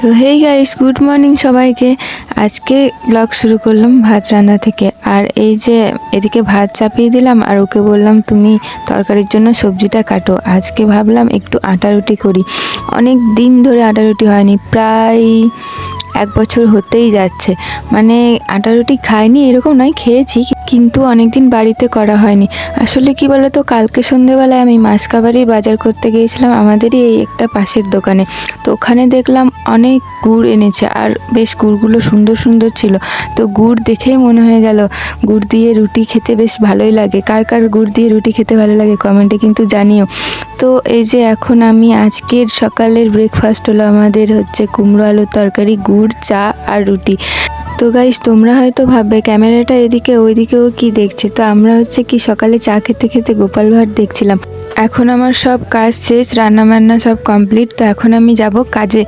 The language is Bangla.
তো হেই গাইস, গুড মর্নিং সবাইকে। আজকে ব্লগ শুরু করলাম ভাত রান্না থেকে। আর এই যে এদিকে ভাত চাপিয়ে দিলাম আর ওকে বললাম তুমি তরকারির জন্য সবজিটা কাটো। আজকে ভাবলাম একটু আটা রুটি করি। অনেক দিন ধরে আটা রুটি হয়নি, প্রায় 1 বছর হতেই যাচ্ছে। মানে আটা রুটি খাইনি এরকম নয়, খেয়েছি, কিন্তু অনেকদিন বাড়িতে করা হয়নি। আসলে কি বলতো, কালকে সন্ধ্যেবেলায় আমি মাসকাবারির বাজার করতে গিয়েছিলাম আমাদেরই এই একটা পাশের দোকানে। তো ওখানে দেখলাম অনেক গুড় এনেছে, আর বেশ গুড়গুলো সুন্দর সুন্দর ছিল। তো গুড় দেখেই মনে হয়ে গেল গুড় দিয়ে রুটি খেতে বেশ ভালোই লাগে। কার কার গুড় দিয়ে রুটি খেতে ভালো লাগে কমেন্টে কিন্তু জানিও। তো এই যে এখন আমি আজকের সকালের ব্রেকফাস্ট হলো আমাদের হচ্ছে কুমড়ো আলুর তরকারি, গুড়, চা আর রুটি। তো গাইস, তোমরা হয়তো ভাববে ক্যামেরাটা এদিকে ওইদিকেও কি দেখছে। তো আমরা হচ্ছে কি সকালে চা খেতে খেতে গোপাল ভাঁড় দেখছিলাম। এখন আমার সব কাজ শেষ, রান্না বান্না সব কমপ্লিট। তো এখন আমি যাব কাজে।